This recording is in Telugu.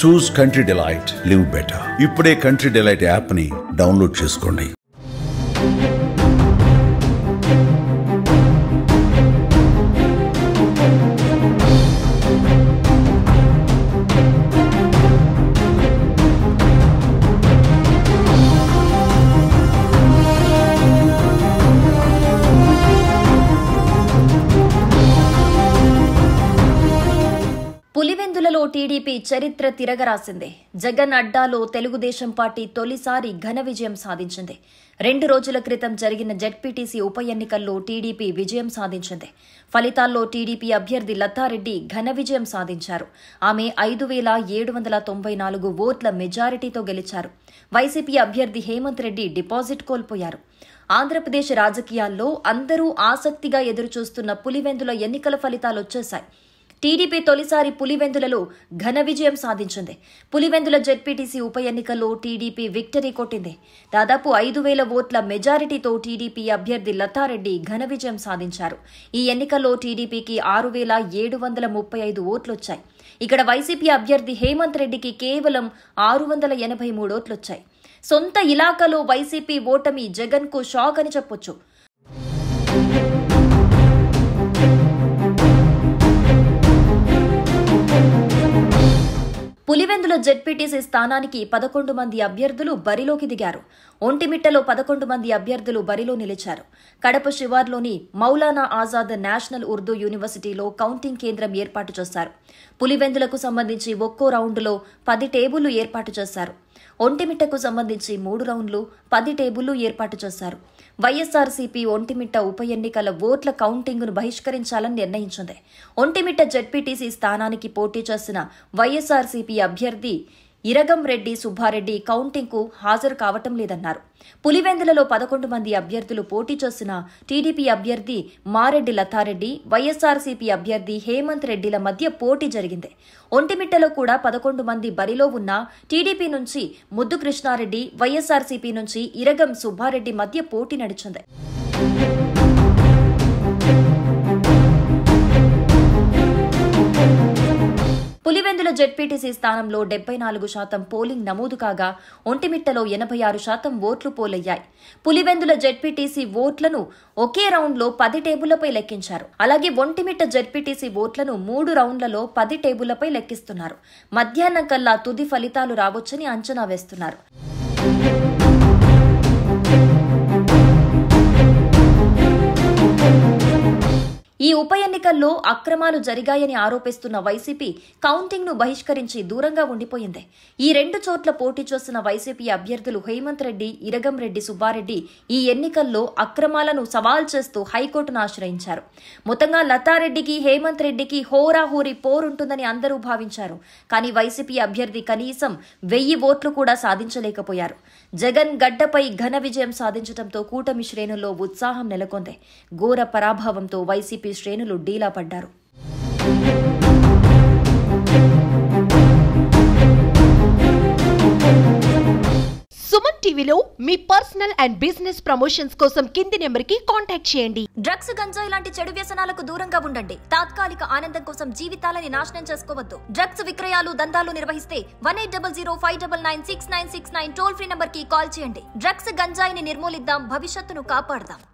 చూస్ కంట్రీ డిలైట్, లివ్ బెటర్. ఇప్పుడే కంట్రీ డిలైట్ యాప్ ని డౌన్లోడ్ చేసుకోండి. పులివెందులలో టీడీపీ చరిత్ర తిరగరాసింది. జగన్ అడ్డాలో తెలుగుదేశం పార్టీ తొలిసారి ఘన విజయం సాధించింది. 2 రోజుల క్రితం జరిగిన జెడ్పీటీసీ ఉప ఎన్నికల్లో టీడీపీ విజయం సాధించింది. ఫలితాల్లో టీడీపీ అభ్యర్థి లతారెడ్డి ఘన విజయం సాధించారు. ఆమె 5,794 ఓట్ల మెజారిటీతో గెలిచారు. వైసీపీ అభ్యర్థి హేమంత్ రెడ్డి డిపాజిట్ కోల్పోయారు. ఆంధ్రప్రదేశ్ రాజకీయాల్లో అందరూ ఆసక్తిగా ఎదురుచూస్తున్న పులివెందుల ఎన్నికల ఫలితాలొచ్చేశాయి. టీడీపీ తొలిసారి పులివెందులలో ఘన విజయం సాధించింది. పులివెందుల జెడ్పీటీసీ ఉప ఎన్నికల్లో టీడీపీ విక్టరీ కొట్టింది. దాదాపు 5,000 ఓట్ల మెజారిటీతో టీడీపీ అభ్యర్థి లతారెడ్డి ఘన విజయం సాధించారు. ఈ ఎన్నికల్లో టీడీపీకి 6,735 ఓట్లొచ్చాయి. ఇక్కడ వైసీపీ అభ్యర్థి హేమంత్ రెడ్డికి కేవలం 683 ఓట్లొచ్చాయి. సొంత ఇలాకాలో వైసీపీ ఓటమి జగన్ కు షాక్ అని చెప్పొచ్చు. పులివెందుల జెడ్పీటీసీ స్థానానికి 11 మంది అభ్యర్థులు బరిలోకి దిగారు. ఒంటిమిట్టలో 11 మంది అభ్యర్థులు బరిలో నిలిచారు. కడప శివార్లోని మౌలానా ఆజాద్ నేషనల్ ఉర్దూ యూనివర్సిటీలో కౌంటింగ్ కేంద్రం ఏర్పాటు చేశారు. పులివెందులకు సంబంధించి ఒక్కో రౌండ్లో 10 టేబుళ్లు ఏర్పాటు చేశారు. ఒంటిమిట్టకు సంబంధించి 3 రౌండ్లు 10 టేబుళ్లు ఏర్పాటు చేశారు. వైఎస్ఆర్సీపీ ఒంటిమిట్ట ఉప ఎన్నికల ఓట్ల కౌంటింగ్ను బహిష్కరించాలని నిర్ణయించింది. ఒంటిమిట్ట జెడ్పీటీసీ స్థానానికి పోటీ చేసిన వైఎస్ఆర్సీపీ అభ్యర్థి ఇరగం రెడ్డి సుబ్బారెడ్డి కౌంటింగ్ కు హాజరు కావటం లేదన్నారు. పులివెందులలో 11 మంది అభ్యర్థులు పోటీ చేసిన టీడీపీ అభ్యర్థి మారెడ్డి లతారెడ్డి, వైఎస్ఆర్సీపీ అభ్యర్థి హేమంత్ రెడ్డిల మధ్య పోటీ జరిగింది. ఒంటిమిట్టలో కూడా 11 మంది బరిలో ఉన్న టీడీపీ నుంచి ముద్దు కృష్ణారెడ్డి, వైఎస్ఆర్సీపీ నుంచి ఇరగం సుబ్బారెడ్డి మధ్య పోటీ నడిచింది. పులివెందుల జెడ్పీటీసీ స్థానంలో 74% పోలింగ్ నమోదు కాగా ఒంటిమిట్టలో 86% ఓట్లు పోలయ్యాయి. పులివెందుల జెడ్పీటీసీ ఓట్లను ఒకే రౌండ్లో 10 టేబుళ్లపై లెక్కించారు. అలాగే ఒంటిమిట్ట జెడ్పీటీసీ ఓట్లను 3 రౌండ్లలో 10 టేబుళ్లపై లెక్కిస్తున్నారు. మధ్యాహ్నం కల్లా తుది ఫలితాలు రావచ్చని అంచనా వేస్తున్నారు. ఈ ఉప ఎన్నికల్లో అక్రమాలు జరిగాయని ఆరోపిస్తున్న వైసీపీ కౌంటింగ్ ను బహిష్కరించి దూరంగా ఉండిపోయింది. ఈ 2 చోట్ల పోటీ చేస్తున్న వైసీపీ అభ్యర్థులు హేమంత్ రెడ్డి, ఇరగం రెడ్డి సుబ్బారెడ్డి ఈ ఎన్నికల్లో అక్రమాలను సవాల్ చేస్తూ హైకోర్టును ఆశ్రయించారు. మొత్తంగా లతారెడ్డికి, హేమంత్ రెడ్డికి హోరాహోరీ పోరుంటుందని అందరూ భావించారు. కానీ వైసీపీ అభ్యర్థి కనీసం 1000 ఓట్లు కూడా సాధించలేకపోయారు. జగన్ గడ్డపై ఘన విజయం సాధించడంతో కూటమి శ్రేణుల్లో ఉత్సాహం నెలకొంది. ఘోర పరాభవంతో వైసీపీ శ్రేణులు డీలా పడ్డారు. సుమన్ టీవీలో మీ పర్సనల్ అండ్ బిజినెస్ ప్రమోషన్స్ కోసం కింది నెంబర్కి కాంటాక్ట్ చేయండి. డ్రగ్స్, గంజాయి లాంటి చెడు వ్యసనాలకు దూరంగా ఉండండి. తాత్కాలిక ఆనందం కోసం జీవితాలని నాశనం చేసుకోవద్దు. డ్రగ్స్ విక్రయాలు, దందాలు నిర్వహిస్తే 180059996969 టోల్ ఫ్రీ నంబర్ కి కాల్ చేయండి. డ్రగ్స్, గంజాయిని నిర్మూలిద్దాం, భవిష్యత్తును కాపాడదాం.